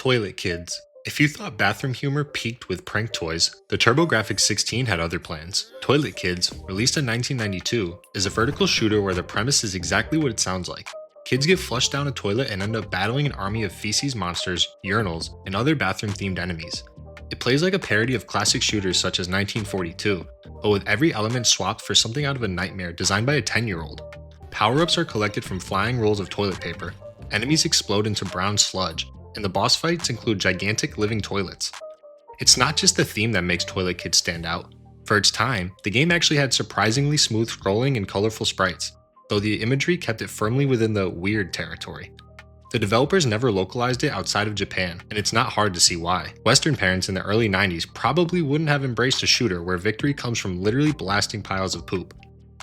Toilet Kids. If you thought bathroom humor peaked with prank toys, the TurboGrafx 16 had other plans. Toilet Kids, released in 1992, is a vertical shooter where the premise is exactly what it sounds like. Kids get flushed down a toilet and end up battling an army of feces monsters, urinals, and other bathroom-themed enemies. It plays like a parody of classic shooters such as 1942, but with every element swapped for something out of a nightmare designed by a 10-year-old. Power-ups are collected from flying rolls of toilet paper, enemies explode into brown sludge, and the boss fights include gigantic living toilets. It's not just the theme that makes Toilet Kids stand out. For its time, the game actually had surprisingly smooth scrolling and colorful sprites, though the imagery kept it firmly within the weird territory. The developers never localized it outside of Japan, and it's not hard to see why. Western parents in the early 90s probably wouldn't have embraced a shooter where victory comes from literally blasting piles of poop.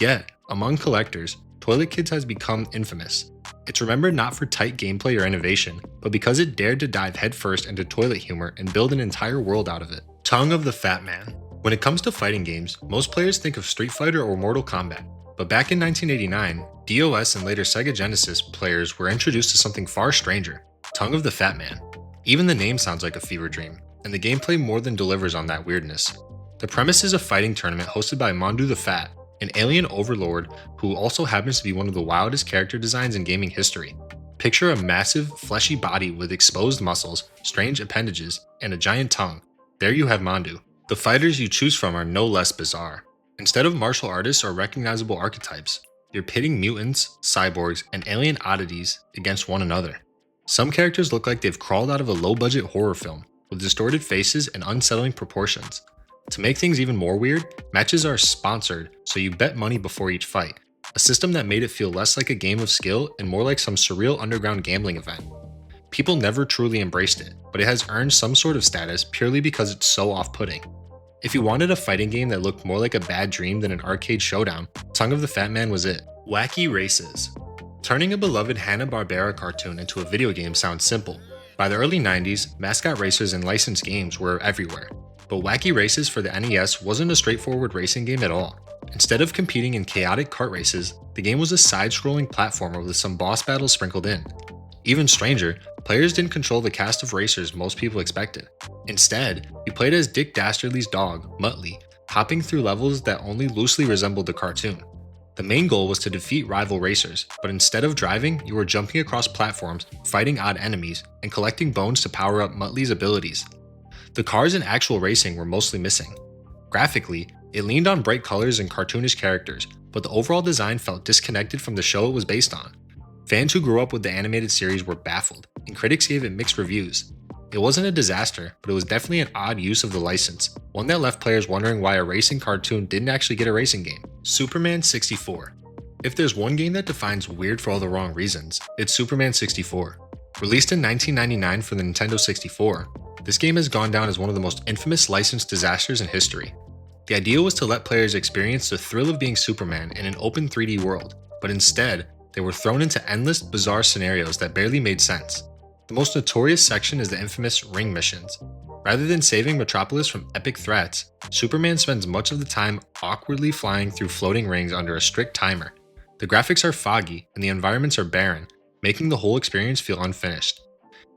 Yet, among collectors, Toilet Kids has become infamous. It's remembered not for tight gameplay or innovation, but because it dared to dive headfirst into toilet humor and build an entire world out of it. Tongue of the Fat Man. When it comes to fighting games, most players think of Street Fighter or Mortal Kombat. But back in 1989, DOS and later Sega Genesis players were introduced to something far stranger, Tongue of the Fat Man. Even the name sounds like a fever dream, and the gameplay more than delivers on that weirdness. The premise is a fighting tournament hosted by Mondu the Fat, an alien overlord who also happens to be one of the wildest character designs in gaming history. Picture a massive, fleshy body with exposed muscles, strange appendages, and a giant tongue. There you have Mondu. The fighters you choose from are no less bizarre. Instead of martial artists or recognizable archetypes, you're pitting mutants, cyborgs, and alien oddities against one another. Some characters look like they've crawled out of a low-budget horror film, with distorted faces and unsettling proportions. To make things even more weird, matches are sponsored, so you bet money before each fight, a system that made it feel less like a game of skill and more like some surreal underground gambling event. People never truly embraced it, but it has earned some sort of status purely because it's so off-putting. If you wanted a fighting game that looked more like a bad dream than an arcade showdown, Tongue of the Fat Man was it. Wacky Races. Turning a beloved Hanna-Barbera cartoon into a video game sounds simple. By the early 90s, mascot racers and licensed games were everywhere. But Wacky Races for the NES wasn't a straightforward racing game at all. Instead of competing in chaotic kart races, the game was a side-scrolling platformer with some boss battles sprinkled in. Even stranger, players didn't control the cast of racers most people expected. Instead, you played as Dick Dastardly's dog, Muttley, hopping through levels that only loosely resembled the cartoon. The main goal was to defeat rival racers, but instead of driving, you were jumping across platforms, fighting odd enemies, and collecting bones to power up Muttley's abilities. The cars in actual racing were mostly missing. Graphically, it leaned on bright colors and cartoonish characters, but the overall design felt disconnected from the show it was based on. Fans who grew up with the animated series were baffled, and critics gave it mixed reviews. It wasn't a disaster, but it was definitely an odd use of the license, one that left players wondering why a racing cartoon didn't actually get a racing game. Superman 64. If there's one game that defines weird for all the wrong reasons, it's Superman 64. Released in 1999 for the Nintendo 64, this game has gone down as one of the most infamous licensed disasters in history. The idea was to let players experience the thrill of being Superman in an open 3D world, but instead, they were thrown into endless, bizarre scenarios that barely made sense. The most notorious section is the infamous ring missions. Rather than saving Metropolis from epic threats, Superman spends much of the time awkwardly flying through floating rings under a strict timer. The graphics are foggy, and the environments are barren, making the whole experience feel unfinished.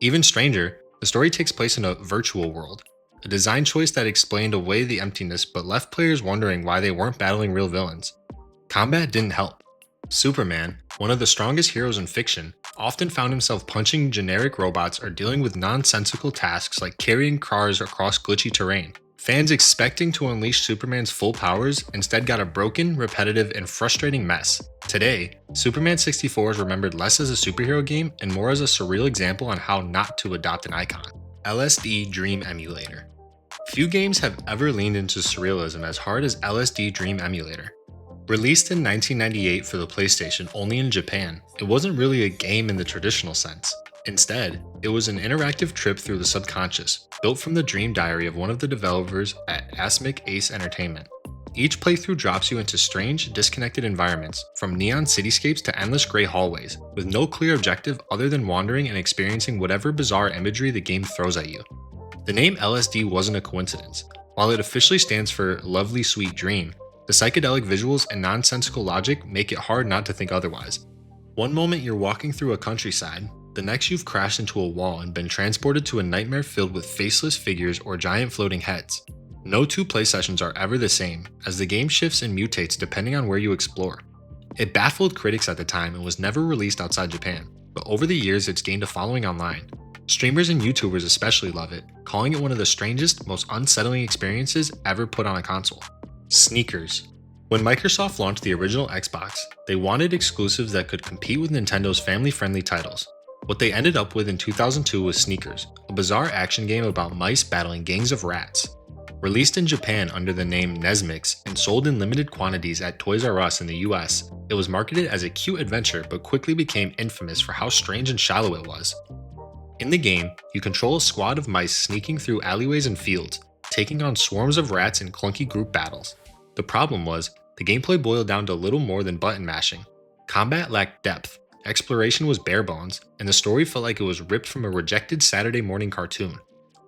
Even stranger, the story takes place in a virtual world, a design choice that explained away the emptiness but left players wondering why they weren't battling real villains. Combat didn't help. Superman, one of the strongest heroes in fiction, often found himself punching generic robots or dealing with nonsensical tasks like carrying cars across glitchy terrain. Fans expecting to unleash Superman's full powers instead got a broken, repetitive, and frustrating mess. Today, Superman 64 is remembered less as a superhero game and more as a surreal example on how not to adopt an icon. LSD Dream Emulator. Few games have ever leaned into surrealism as hard as LSD Dream Emulator. Released in 1998 for the PlayStation only in Japan, it wasn't really a game in the traditional sense. Instead, it was an interactive trip through the subconscious, built from the dream diary of one of the developers at Asmik Ace Entertainment. Each playthrough drops you into strange, disconnected environments, from neon cityscapes to endless gray hallways, with no clear objective other than wandering and experiencing whatever bizarre imagery the game throws at you. The name LSD wasn't a coincidence. While it officially stands for Lovely Sweet Dream, the psychedelic visuals and nonsensical logic make it hard not to think otherwise. One moment you're walking through a countryside, The next you've crashed into a wall and been transported to a nightmare filled with faceless figures or giant floating heads. No two play sessions are ever the same, as the game shifts and mutates depending on where you explore. It baffled critics at the time and was never released outside Japan, but over the years it's gained a following online. Streamers and YouTubers especially love it, calling it one of the strangest, most unsettling experiences ever put on a console. Sneakers. When Microsoft launched the original Xbox, they wanted exclusives that could compete with Nintendo's family-friendly titles. What they ended up with in 2002 was Sneakers, a bizarre action game about mice battling gangs of rats. Released in Japan under the name Nesmix and sold in limited quantities at Toys R Us in the US, it was marketed as a cute adventure but quickly became infamous for how strange and shallow it was. In the game, you control a squad of mice sneaking through alleyways and fields, taking on swarms of rats in clunky group battles. The problem was, the gameplay boiled down to little more than button mashing. Combat lacked depth, exploration was bare bones, and the story felt like it was ripped from a rejected Saturday morning cartoon.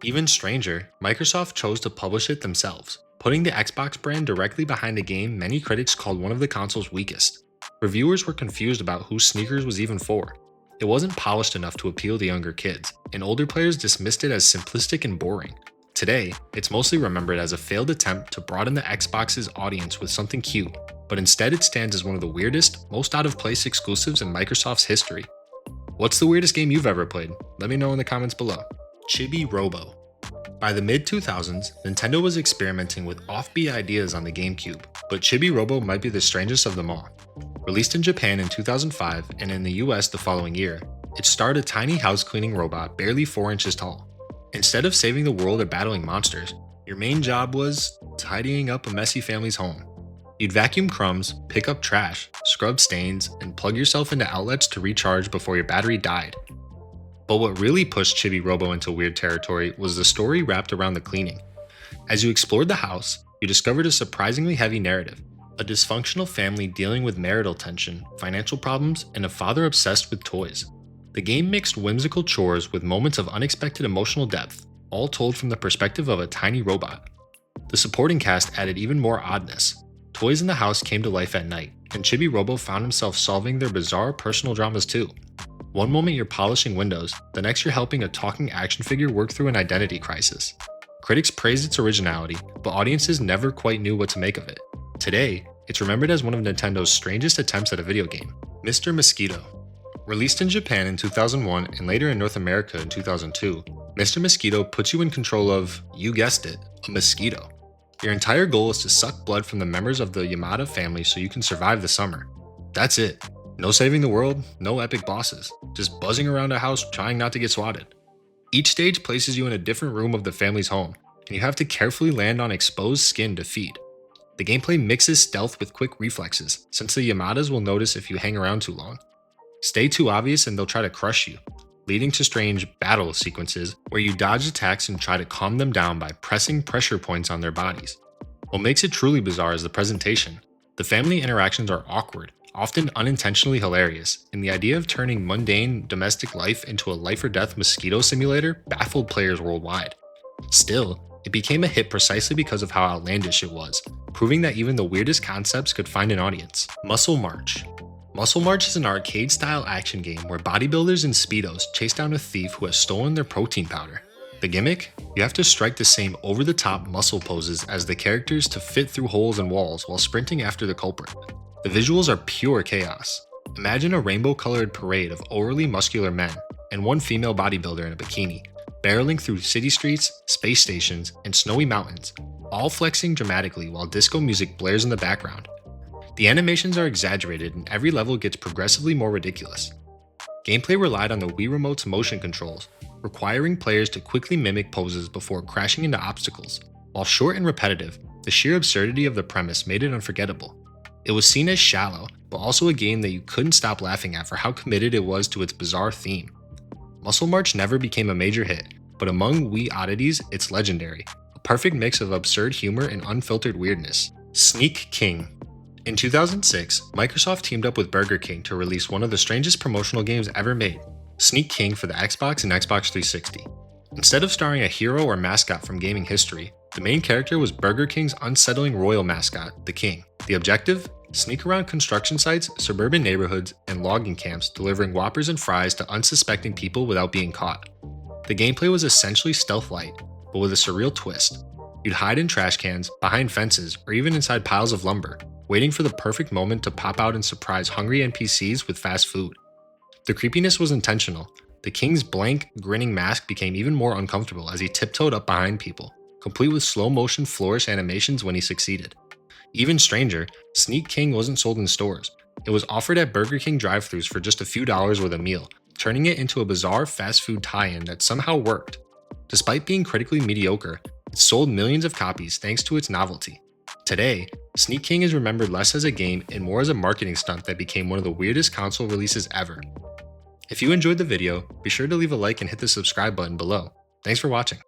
Even stranger, Microsoft chose to publish it themselves, putting the Xbox brand directly behind a game many critics called one of the console's weakest. Reviewers were confused about who Sneakers was even for. It wasn't polished enough to appeal to younger kids, and older players dismissed it as simplistic and boring. Today, it's mostly remembered as a failed attempt to broaden the Xbox's audience with something cute, but instead it stands as one of the weirdest, most out-of-place exclusives in Microsoft's history. What's the weirdest game you've ever played? Let me know in the comments below. Chibi Robo. By the mid-2000s, Nintendo was experimenting with offbeat ideas on the GameCube, but Chibi Robo might be the strangest of them all. Released in Japan in 2005 and in the US the following year, it starred a tiny house-cleaning robot barely 4 inches tall. Instead of saving the world or battling monsters, your main job was tidying up a messy family's home. You'd vacuum crumbs, pick up trash, scrub stains, and plug yourself into outlets to recharge before your battery died. But what really pushed Chibi Robo into weird territory was the story wrapped around the cleaning. As you explored the house, you discovered a surprisingly heavy narrative. A dysfunctional family dealing with marital tension, financial problems, and a father obsessed with toys. The game mixed whimsical chores with moments of unexpected emotional depth, all told from the perspective of a tiny robot. The supporting cast added even more oddness. Toys in the house came to life at night, and Chibi Robo found himself solving their bizarre personal dramas too. One moment you're polishing windows, the next you're helping a talking action figure work through an identity crisis. Critics praised its originality, but audiences never quite knew what to make of it. Today, it's remembered as one of Nintendo's strangest attempts at a video game. Mr. Mosquito. Released in Japan in 2001 and later in North America in 2002, Mr. Mosquito puts you in control of, you guessed it, a mosquito. Your entire goal is to suck blood from the members of the Yamada family so you can survive the summer. That's it. No saving the world, no epic bosses, just buzzing around a house trying not to get swatted. Each stage places you in a different room of the family's home, and you have to carefully land on exposed skin to feed. The gameplay mixes stealth with quick reflexes, since the Yamadas will notice if you hang around too long. Stay too obvious and they'll try to crush you, leading to strange battle sequences where you dodge attacks and try to calm them down by pressing pressure points on their bodies. What makes it truly bizarre is the presentation. The family interactions are awkward, often unintentionally hilarious, and the idea of turning mundane domestic life into a life-or-death mosquito simulator baffled players worldwide. Still, it became a hit precisely because of how outlandish it was, proving that even the weirdest concepts could find an audience. Muscle March. Muscle March is an arcade-style action game where bodybuilders in Speedos chase down a thief who has stolen their protein powder. The gimmick? You have to strike the same over-the-top muscle poses as the characters to fit through holes and walls while sprinting after the culprit. The visuals are pure chaos. Imagine a rainbow-colored parade of overly muscular men and one female bodybuilder in a bikini, barreling through city streets, space stations, and snowy mountains, all flexing dramatically while disco music blares in the background. The animations are exaggerated and every level gets progressively more ridiculous. Gameplay relied on the Wii Remote's motion controls, requiring players to quickly mimic poses before crashing into obstacles. While short and repetitive, the sheer absurdity of the premise made it unforgettable. It was seen as shallow, but also a game that you couldn't stop laughing at for how committed it was to its bizarre theme. Muscle March never became a major hit, but among Wii oddities, it's legendary, a perfect mix of absurd humor and unfiltered weirdness. Sneak King. In 2006, Microsoft teamed up with Burger King to release one of the strangest promotional games ever made, Sneak King for the Xbox and Xbox 360. Instead of starring a hero or mascot from gaming history, the main character was Burger King's unsettling royal mascot, the King. The objective? Sneak around construction sites, suburban neighborhoods, and logging camps, delivering Whoppers and fries to unsuspecting people without being caught. The gameplay was essentially stealth light, but with a surreal twist. You'd hide in trash cans, behind fences, or even inside piles of lumber, waiting for the perfect moment to pop out and surprise hungry NPCs with fast food. The creepiness was intentional. The king's blank, grinning mask became even more uncomfortable as he tiptoed up behind people, complete with slow-motion flourish animations when he succeeded. Even stranger, Sneak King wasn't sold in stores. It was offered at Burger King drive-thrus for just a few dollars with a meal, turning it into a bizarre fast food tie-in that somehow worked. Despite being critically mediocre, it sold millions of copies thanks to its novelty. Today, Sneak King is remembered less as a game and more as a marketing stunt that became one of the weirdest console releases ever. If you enjoyed the video, be sure to leave a like and hit the subscribe button below. Thanks for watching.